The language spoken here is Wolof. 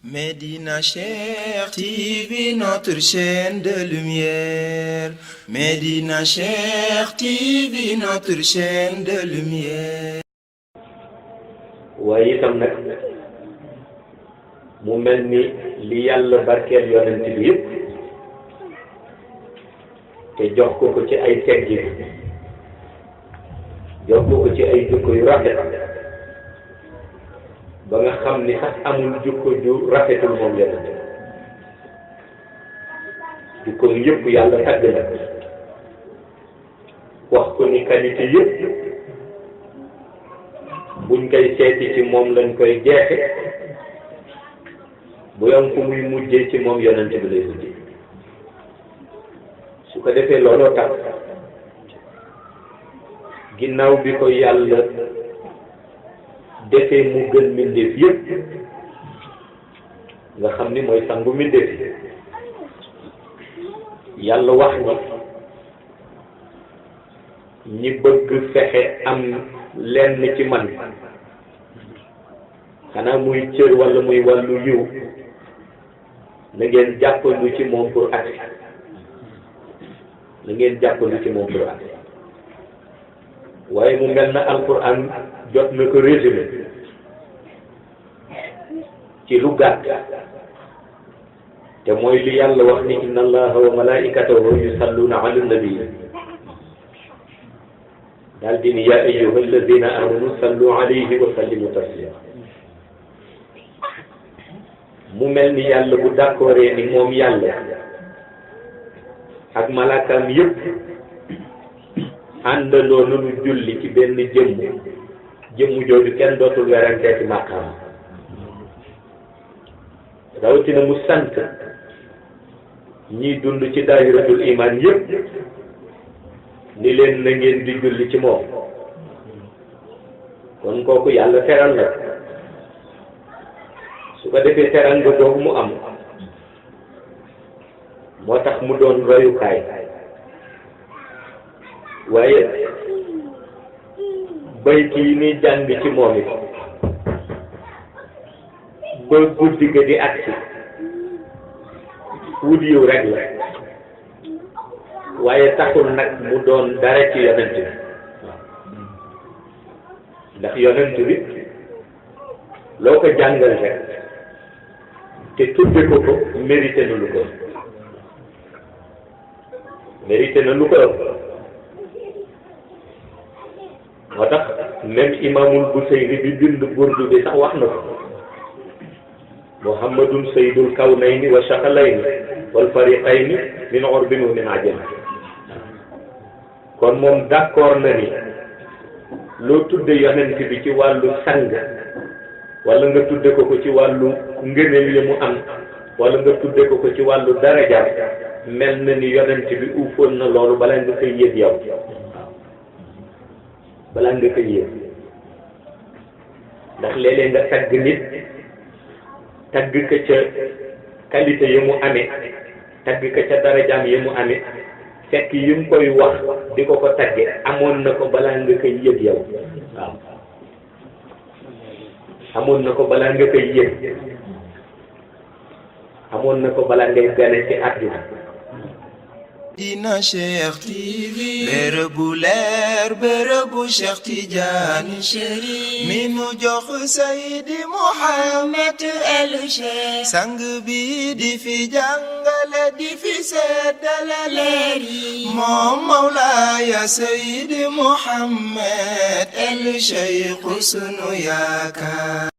Médina Cheikh TV, notre chaîne de lumière. Médina Cheikh TV, notre chaîne de lumière. waaye itam nag mu mel ni li yàlla barkeel yonent bi yëpp te jox ko ci ay teggin jox ko ci ay jukko yu rafet ba nga xam ni sax amul jukko ju rafetul moom yonent jukko yëpp yàlla tagg na wax ko ni qualité yëpp buñ koy seeti ci moom lañ koy jeexe bu yam fu muy mujjee ci moom yonent bi lay mujjee su ko defee looloo tax ginnaaw bi ko yàlla defee mu gën mbindeef yëpp nga xam ni mooy sangu mbindeef yàlla wax ñi bëgg fexe am lenn ci man xanaa muy cër wala muy wàllu yiw na ngeen jàppandu ci moom pour agsi na ngeen jàppandu ci moom pour agsi waaye mu mel na alquran jot na ko résumé ci lu gàtt te mooy li yàlla wax ni inna allaha wa malaikatahu yusalluna ala nabi daal di ni yaa ayyuha alladina amanu sallu alayhi wa sallimu taslima mu mel ni yàlla bu d'accordé ni moom yàlla ak malaakaam yëpp àndandoo nanu julli ci benn jëmm jooju kenn dootul werantee ci maqaam rawatina mu sant ñiy dund ci daayiratul iman yëpp ni leen na ngeen di julli ci moom kon kooku yàlla teral la su ko defee teral nga boobu mu am moo tax mu doon royukaay waaye bayt yi ni jàng ci moom it ba guddi ga di agsi wut yiw rek la waaye taxul nag mu doon dara ci yonent bi ndax yonent bi loo ko jàngal rek te tudde ko mérité na lu ko ëpp moo tax même imaamul Busayri bi bind burdu bi sax wax na ko muhammadun sayyidul kawnayni wa shaqalayni wal fariqayni min urbin wa min ajam kon moom d'accord na ni loo tudde yonent bi ci wàllu sang wala nga tudde ko ci wàllu ngëneel yi mu am wala nga tudde ko ci wàllu daraja mel na ni yonent bi uufoon na loolu balaa nga koy yëg yow balaa nga koy yëg ndax léeg-léeg nga tagg nit tagg ko ca qualité yi mu amee tagg ko ca darajaam yi mu amee fekk yi mu koy wax di ko tagge amoon na ko balaa nga koy yëg yow waaw amoon na ko balaa nga koy yëg amoon na ko balaa ngay gane ci àddina Médina Cheikh TV, bërëbu leer bërëbu Cheikh Tidiane Chérif mi nu jox Seydi Mouhamed El Cheikh sang bi di fi jàngale di fi seddale leer yi moom Mawlaaya Seydi Mouhamed El Cheikh sunu yaakaar